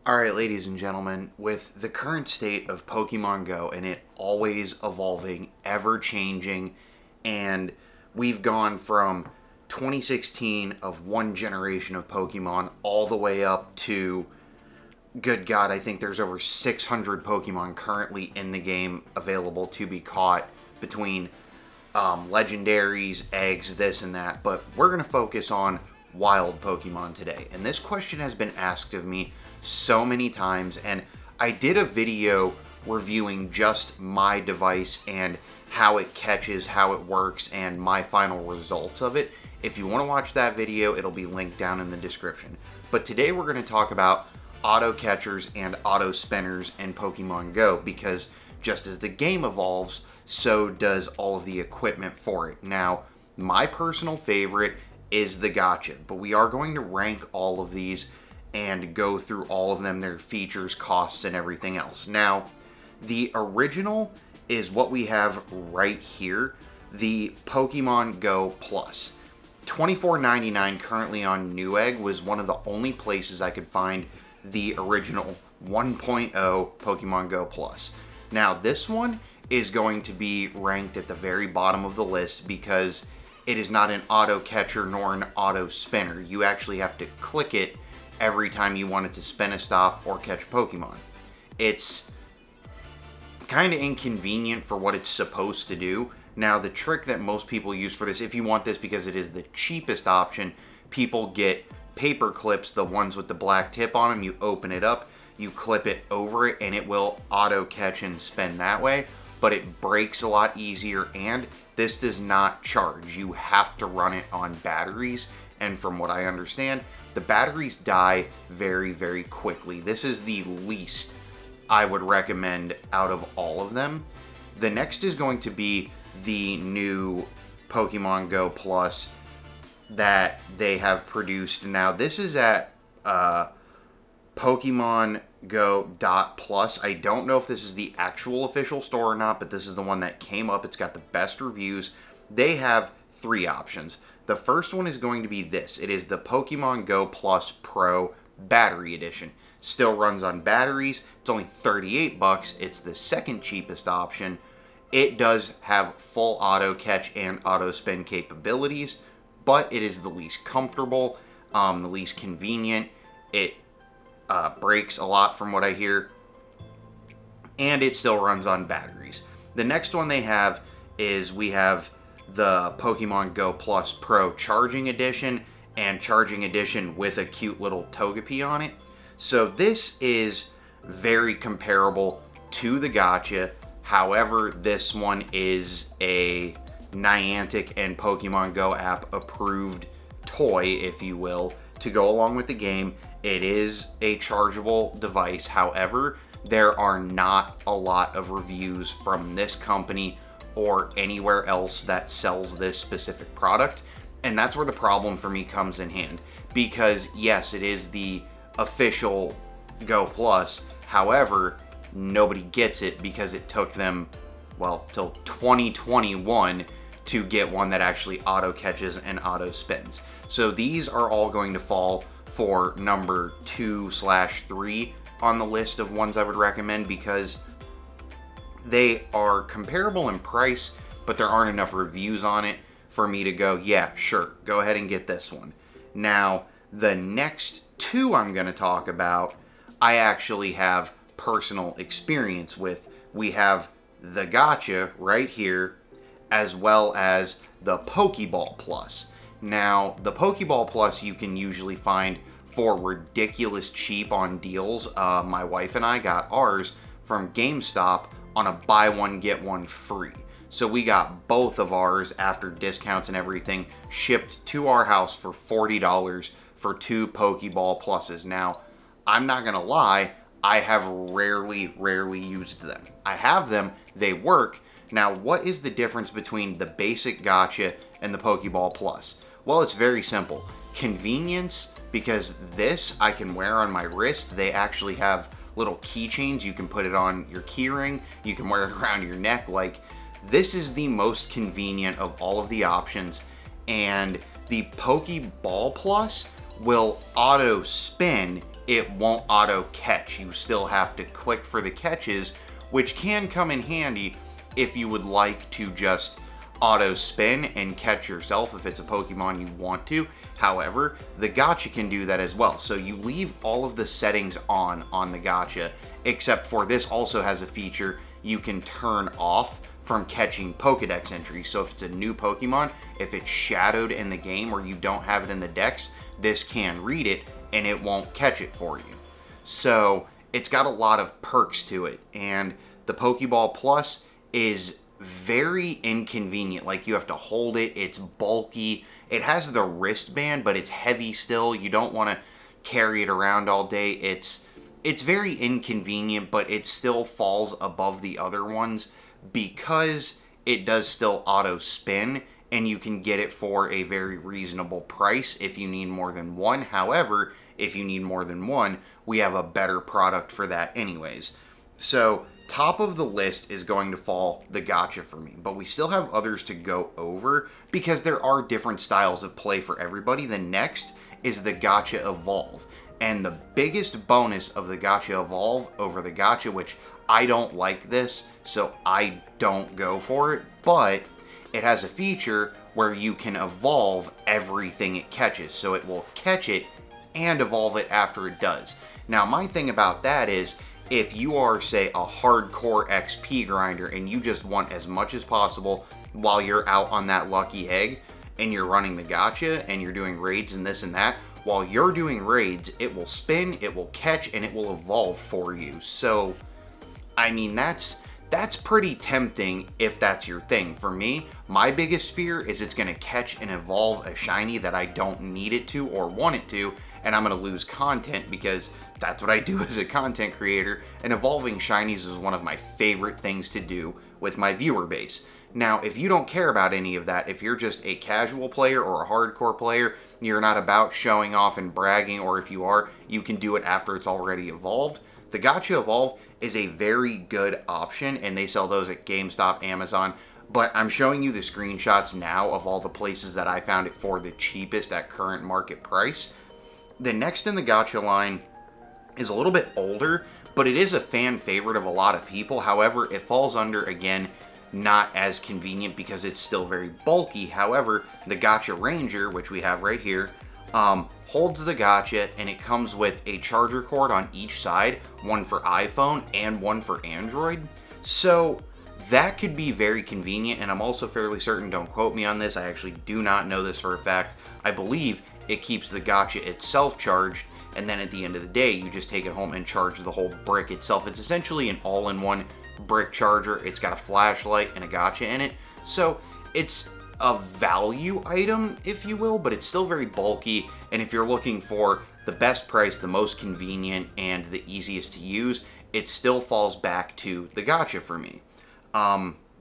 Alright, ladies and gentlemen, with the current state of Pokemon Go and it always evolving, ever changing, and we've gone from 2016 of one generation of Pokemon all the way up to, good God, I think there's over 600 Pokemon currently in the game available to be caught between legendaries, eggs, this and that. But we're going to focus on wild Pokemon today. And this question has been asked of me so many times, and I did a video reviewing just my device and how it catches, how it works, and my final results of it. If you want to watch that video, it'll be linked down in the description. But today we're going to talk about auto catchers and auto spinners in Pokemon Go, because just as the game evolves, so does all of the equipment for it. Now, my personal favorite is the Go-tcha, but we are going to rank all of these and go through all of them, their features, costs, and everything else. Now, the original is what we have right here, the Pokemon Go Plus. $24.99 currently on Newegg was one of the only places I could find the original 1.0 Pokemon Go Plus. Now, this one is going to be ranked at the very bottom of the list because it is not an auto catcher nor an auto spinner. You actually have to click it every time you want it to spin a stop or catch Pokemon. It's kind of inconvenient for what it's supposed to do. Now, the trick that most people use for this, if you want this because it is the cheapest option, people get paper clips, the ones with the black tip on them. You open it up, you clip it over it, and it will auto catch and spin that way. But it breaks a lot easier, and this does not charge. You have to run it on batteries, and from what I understand, the batteries die very, very quickly. This is the least I would recommend out of all of them. The next is going to be the new Pokemon Go Plus that they have produced. Now, this is at Pokemon Go Plus. I don't know if this is the actual official store or not, but this is the one that came up. It's got the best reviews. They have three options. The first one is going to be this. It is the Pokemon Go Plus Pro Battery Edition. Still runs on batteries. It's only $38. It's the second cheapest option. It does have full auto catch and auto spin capabilities, but it is the least comfortable, the least convenient. It breaks a lot from what I hear, and it still runs on batteries. The next one they have is we have the Pokemon Go Plus Pro Charging Edition, and Charging Edition with a cute little Togepi on it. So this is very comparable to the Go-tcha. However, this one is a Niantic and Pokemon Go app approved toy, if you will, to go along with the game. It is a chargeable device. However, there are not a lot of reviews from this company or anywhere else that sells this specific product. And that's where the problem for me comes in hand. Because yes, it is the official Go Plus. However, nobody gets it because it took them, well, till 2021 to get one that actually auto catches and auto spins. So these are all going to fall for number 2/3 on the list of ones I would recommend, because they are comparable in price, but there aren't enough reviews on it for me to go, yeah, sure, go ahead and get this one. Now, the next two I'm going to talk about, I actually have personal experience with. We have the Go-tcha right here, as well as the Pokeball Plus. Now, the Pokeball Plus you can usually find for ridiculous cheap on deals. My wife and I got ours from GameStop on a buy one, get one free. So we got both of ours after discounts and everything shipped to our house for $40 for two Pokeball Pluses. Now, I'm not gonna lie, I have rarely used them. I have them, they work. Now, what is the difference between the basic Go-tcha and the Pokeball Plus? Well, it's very simple. Convenience, because this I can wear on my wrist. They actually have little keychains. You can put it on your keyring. You can wear it around your neck. Like, this is the most convenient of all of the options. And the Pokeball Plus will auto spin it won't auto catch. You still have to click for the catches, which can come in handy if you would like to just auto spin and catch yourself if it's a Pokemon you want to. However, the Go-tcha can do that as well. So you leave all of the settings on the Go-tcha, except for this also has a feature you can turn off from catching Pokedex entries. So if it's a new Pokemon, if it's shadowed in the game or you don't have it in the dex, this can read it and it won't catch it for you. So it's got a lot of perks to it, and the Pokeball Plus is very inconvenient. Like, you have to hold it, it's bulky, it has the wristband, but it's heavy still. You don't want to carry it around all day. It's very inconvenient, but it still falls above the other ones because it does still auto spin, and you can get it for a very reasonable price if you need more than one. However, if you need more than one, we have a better product for that anyways. So top of the list is going to fall the Go-tcha for me, but we still have others to go over because there are different styles of play for everybody. The next is the Go-tcha Evolve, and the biggest bonus of the Go-tcha Evolve over the Go-tcha, which I don't like this, so I don't go for it, but it has a feature where you can evolve everything it catches, so it will catch it and evolve it after it does. Now, my thing about that is, if you are, say, a hardcore XP grinder and you just want as much as possible while you're out on that lucky egg and you're running the Go-tcha and you're doing raids and this and that, while you're doing raids, it will spin, it will catch, and it will evolve for you. So, I mean, that's pretty tempting if that's your thing. For me, my biggest fear is it's going to catch and evolve a shiny that I don't need it to or want it to, and I'm going to lose content because that's what I do as a content creator, and evolving shinies is one of my favorite things to do with my viewer base. Now, if you don't care about any of that, if you're just a casual player or a hardcore player, you're not about showing off and bragging, or if you are, you can do it after it's already evolved. The Go-tcha Evolve is a very good option, and they sell those at GameStop, Amazon, but I'm showing you the screenshots now of all the places that I found it for the cheapest at current market price. The next in the Go-tcha line is a little bit older, but it is a fan favorite of a lot of people. However, it falls under, again, not as convenient because it's still very bulky. However, the Go-tcha Ranger, which we have right here, holds the Go-tcha, and it comes with a charger cord on each side, one for iPhone and one for Android. So that could be very convenient, and I'm also fairly certain, don't quote me on this, I actually do not know this for a fact, I believe it keeps the Go-tcha itself charged, and then at the end of the day, you just take it home and charge the whole brick itself. It's essentially an all-in-one brick charger. It's got a flashlight and a Go-tcha in it, so it's a value item, if you will, but it's still very bulky, and if you're looking for the best price, the most convenient, and the easiest to use, it still falls back to the Go-tcha for me.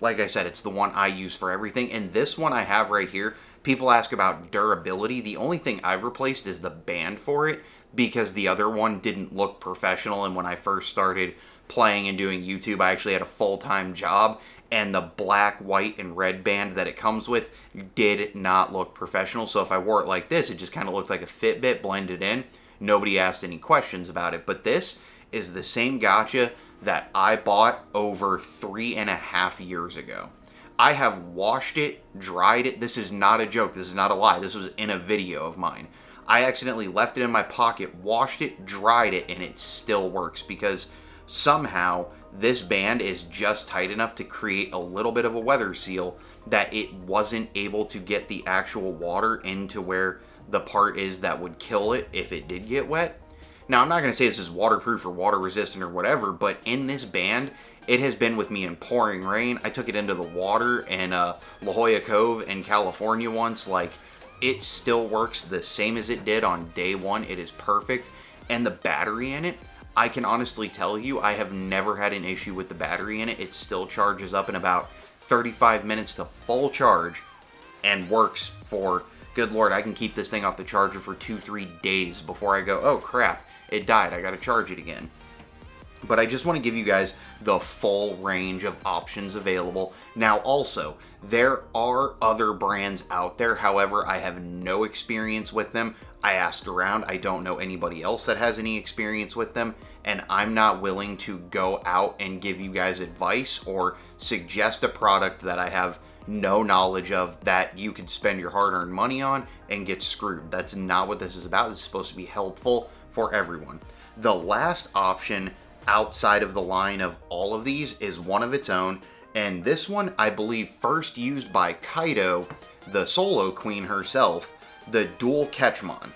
Like I said, it's the one I use for everything, and this one I have right here, people ask about durability. The only thing I've replaced is the band for it, because the other one didn't look professional, and when I first started playing and doing YouTube, I actually had a full-time job, and the black, white, and red band that it comes with did not look professional. So if I wore it like this, it just kind of looked like a Fitbit blended in. Nobody asked any questions about it. But this is the same Go-tcha that I bought over 3.5 years ago. I have washed it, dried it. This is not a joke. This is not a lie. This was in a video of mine. I accidentally left it in my pocket, washed it, dried it, and it still works because somehow this band is just tight enough to create a little bit of a weather seal that it wasn't able to get the actual water into where the part is that would kill it if it did get wet. Now, I'm not going to say this is waterproof or water resistant or whatever, but in this band, it has been with me in pouring rain. I took it into the water in La Jolla Cove in California once. Like, it still works the same as it did on day one. It is perfect. And the battery in it, I can honestly tell you, I have never had an issue with the battery in it. It still charges up in about 35 minutes to full charge and works for, good Lord, I can keep this thing off the charger for 2-3 days before I go, oh crap, it died, I gotta charge it again. But I just want to give you guys the full range of options available. Now also, there are other brands out there, however, I have no experience with them. I asked around. I don't know anybody else that has any experience with them, and I'm not willing to go out and give you guys advice or suggest a product that I have no knowledge of that you could spend your hard-earned money on and get screwed. That's not what this is about. This is supposed to be helpful for everyone. The last option outside of the line of all of these is one of its own, and this one I believe first used by Kaido, the solo queen herself, the DualCatchmon.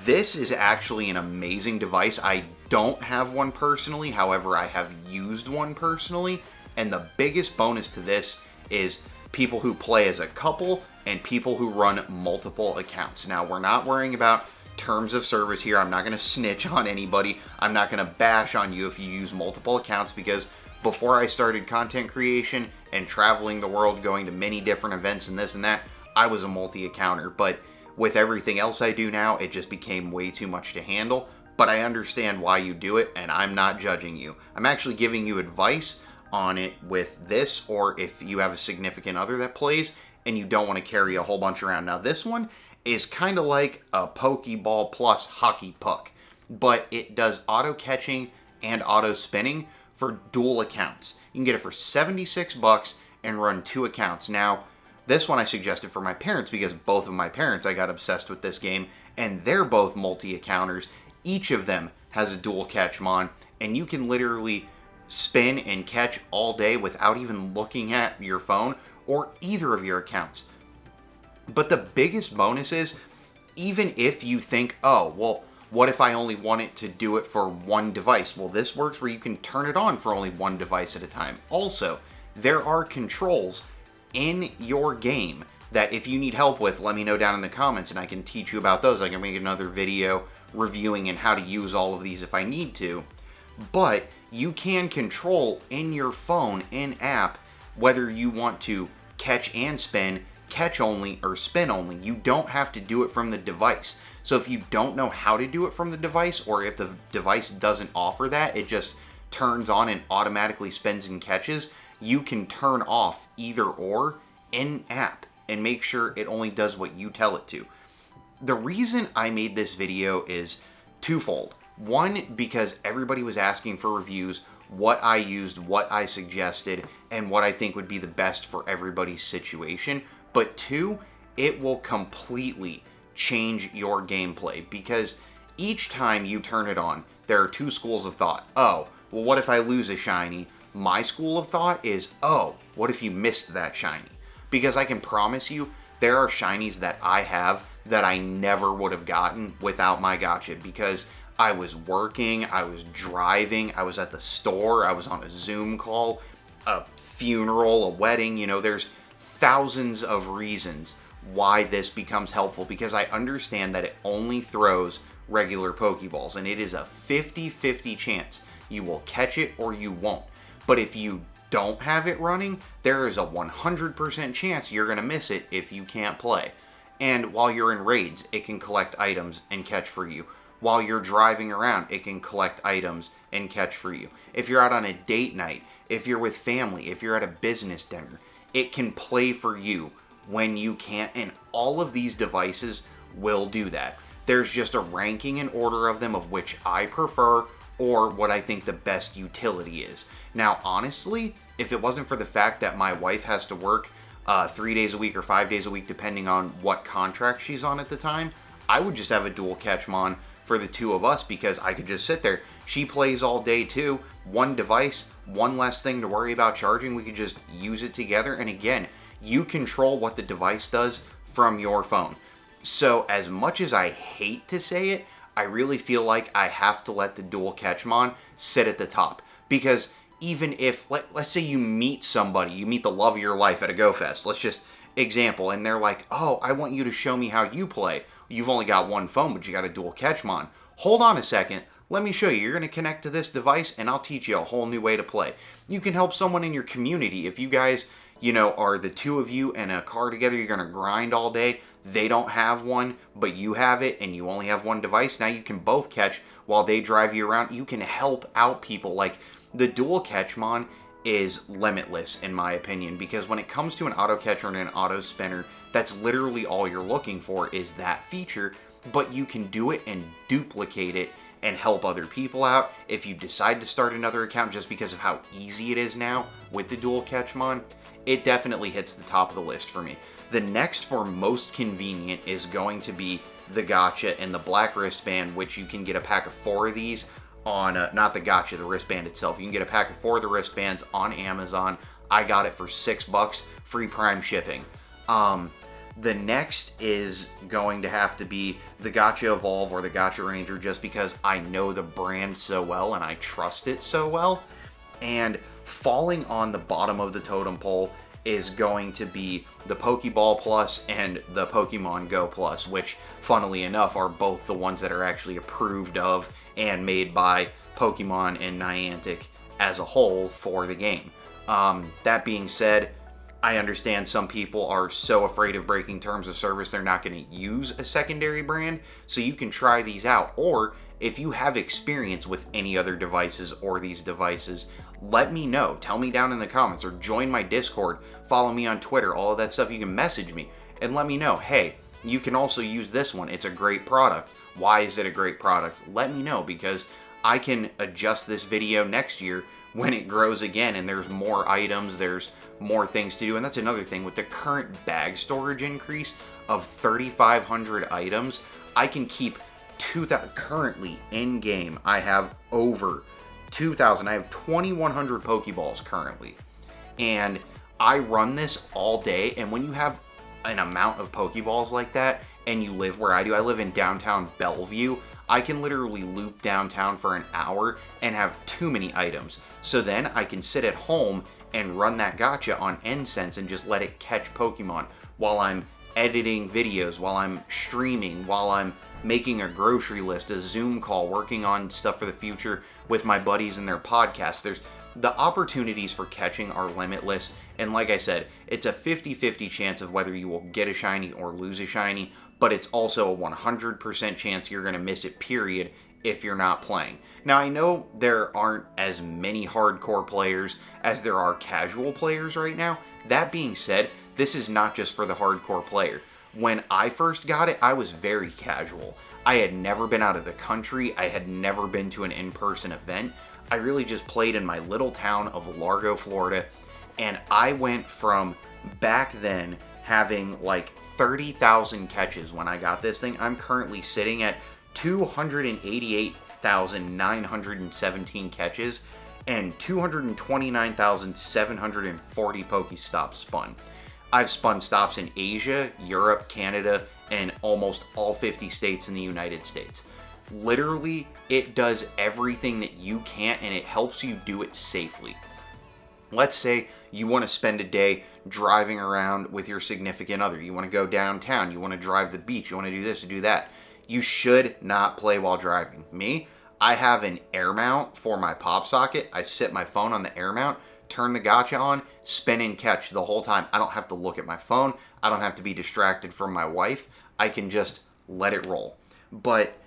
This is actually an amazing device. I don't have one personally, however I have used one personally, and the biggest bonus to this is people who play as a couple and people who run multiple accounts. Now, we're not worrying about terms of service here. I'm not going to snitch on anybody. I'm not going to bash on you if you use multiple accounts, because before I started content creation and traveling the world, going to many different events and this and that, I was a multi-accounter. But with everything else I do now, it just became way too much to handle. But I understand why you do it, and I'm not judging you. I'm actually giving you advice on it with this, or if you have a significant other that plays and you don't want to carry a whole bunch around. Now, this one is kind of like a Pokeball plus hockey puck, but it does auto catching and auto spinning for dual accounts. You can get it for 76 bucks and run 2 accounts. Now, this one I suggested for my parents because both of my parents, I got obsessed with this game, and they're both multi-accounters. Each of them has a DualCatchmon, and you can literally spin and catch all day without even looking at your phone or either of your accounts. But the biggest bonus is, even if you think, oh, well, what if I only want it to do it for one device? Well, this works where you can turn it on for only one device at a time. Also, there are controls in your game that if you need help with, let me know down in the comments and I can teach you about those. I can make another video reviewing and how to use all of these if I need to. But you can control in your phone, in app, whether you want to catch and spin, catch only, or spin only. You don't have to do it from the device. So if you don't know how to do it from the device, or if the device doesn't offer that, it just turns on and automatically spins and catches, you can turn off either or in app and make sure it only does what you tell it to. The reason I made this video is twofold. One, because everybody was asking for reviews, what I used, what I suggested, and what I think would be the best for everybody's situation. But two, it will completely change your gameplay, because each time you turn it on, there are two schools of thought. Oh, well, what if I lose a shiny? My school of thought is, oh, what if you missed that shiny? Because I can promise you, there are shinies that I have that I never would have gotten without my gotcha, because I was working, I was driving, I was at the store, I was on a Zoom call, a funeral, a wedding. You know, there's thousands of reasons why this becomes helpful, because I understand that it only throws regular Pokeballs, and it is a 50-50 chance you will catch it or you won't. But if you don't have it running, there is a 100% chance you're going to miss it if you can't play. And while you're in raids, it can collect items and catch for you. While you're driving around, it can collect items and catch for you. If you're out on a date night, if you're with family, if you're at a business dinner, it can play for you when you can't, and all of these devices will do that. There's just a ranking and order of them of which I prefer, or what I think the best utility is. Now, honestly, if it wasn't for the fact that my wife has to work 3 days a week or 5 days a week, depending on what contract she's on at the time, I would just have a DualCatchmon for the two of us, because I could just sit there. She plays all day too. One device, one less thing to worry about charging. We could just use it together. And again, you control what the device does from your phone. So as much as I hate to say it, I really feel like I have to let the DualCatchmon sit at the top. Because even if, let's say you meet somebody, you meet the love of your life at a Go Fest, let's just example, and they're like, oh, I want you to show me how you play. You've only got one phone, but you got a DualCatchmon. Hold on a second. Let me show you. You're going to connect to this device, and I'll teach you a whole new way to play. You can help someone in your community. If you guys, you know, are the two of you in a car together, you're going to grind all day. They don't have one, but you have it, and you only have one device. Now you can both catch while they drive you around. You can help out people. Like, the DualCatchmon is limitless in my opinion, because when it comes to an auto catcher and an auto spinner, that's literally all you're looking for is that feature, but you can do it and duplicate it and help other people out. If you decide to start another account just because of how easy it is now with the DualCatchmon, it definitely hits the top of the list for me. The next for most convenient is going to be the Go-tcha and the black wristband, which you can get a pack of 4 of these on, not the Go-tcha, the wristband itself. You can get a pack of 4 of the wristbands on Amazon. I got it for $6, free Prime shipping. The next is going to have to be the Go-tcha Evolve or the Go-tcha Ranger, just because I know the brand so well and I trust it so well. And falling on the bottom of the totem pole is going to be the Pokeball Plus and the Pokemon Go Plus, which, funnily enough, are both the ones that are actually approved of and made by Pokemon and Niantic as a whole for the game. That being said, I understand some people are so afraid of breaking terms of service they're not going to use a secondary brand, so you can try these out. Or if you have experience with any other devices or these devices, let me know. Tell me down in the comments, or join my Discord, follow me on Twitter, all of that stuff. You can message me and let me know, hey, you can also use this one. It's a great product. Why is it a great product? Let me know, because I can adjust this video next year when it grows again and there's more items, there's more things to do. And that's another thing, with the current bag storage increase of 3,500 items, I can keep 2,000. Currently in game, I have over 2,000. I have 2,100 Pokeballs currently, and I run this all day. And when you have an amount of Pokeballs like that, and you live where I do, I live in downtown Bellevue, I can literally loop downtown for an hour and have too many items. So then I can sit at home and run that Go-tcha on Incense and just let it catch Pokemon while I'm editing videos, while I'm streaming, while I'm making a grocery list, a Zoom call, working on stuff for the future with my buddies and their podcasts. There's the opportunities for catching are limitless. And like I said, it's a 50-50 chance of whether you will get a shiny or lose a shiny, but it's also a 100% chance you're going to miss it, period, if you're not playing. Now, I know there aren't as many hardcore players as there are casual players right now. That being said, this is not just for the hardcore player. When I first got it, I was very casual. I had never been out of the country. I had never been to an in-person event. I really just played in my little town of Largo, Florida. And I went from back then having like 30,000 catches when I got this thing. I'm currently sitting at 288,917 catches and 229,740 Pokestops spun. I've spun stops in Asia, Europe, Canada, and almost all 50 states in the United States. Literally, it does everything that you can't, and it helps you do it safely. Let's say you want to spend a day driving around with your significant other. You want to go downtown. You want to drive the beach. You want to do this or do that. You should not play while driving. Me, I have an air mount for my pop socket. I sit my phone on the air mount, turn the Go-tcha on, spin and catch the whole time. I don't have to look at my phone. I don't have to be distracted from my wife. I can just let it roll. But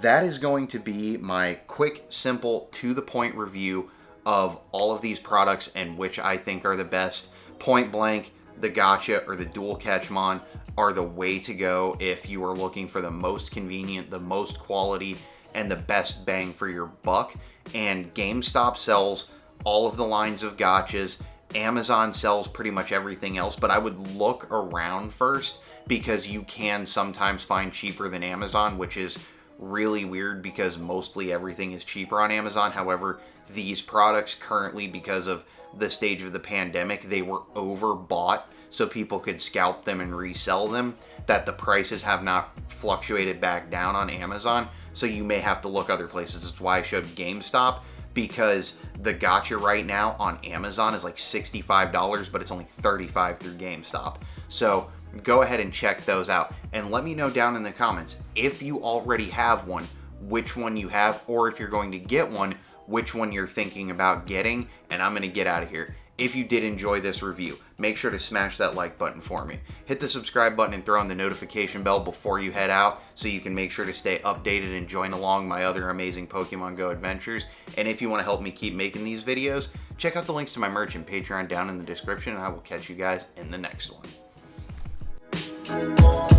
that is going to be my quick, simple, to-the-point review of all of these products and which I think are the best. Point blank, the Go-tcha or the DualCatchmon are the way to go if you are looking for the most convenient, the most quality, and the best bang for your buck. And GameStop sells all of the lines of Go-tchas. Amazon sells pretty much everything else, but I would look around first, because you can sometimes find cheaper than Amazon, which is really weird because mostly everything is cheaper on Amazon. However, these products currently, because of the stage of the pandemic, they were overbought so people could scalp them and resell them, that the prices have not fluctuated back down on Amazon. So you may have to look other places. That's why I showed GameStop, because the Go-tcha right now on Amazon is like $65, but it's only $35 through GameStop. So go ahead and check those out, and let me know down in the comments if you already have one, which one you have, or if you're going to get one, which one you're thinking about getting. And I'm going to get out of here. If you did enjoy this review, make sure to smash that like button for me. Hit the subscribe button and throw on the notification bell before you head out, so you can make sure to stay updated and join along my other amazing Pokemon Go adventures. And if you want to help me keep making these videos, Check out the links to my merch and Patreon down in the description, and I will catch you guys in the next one.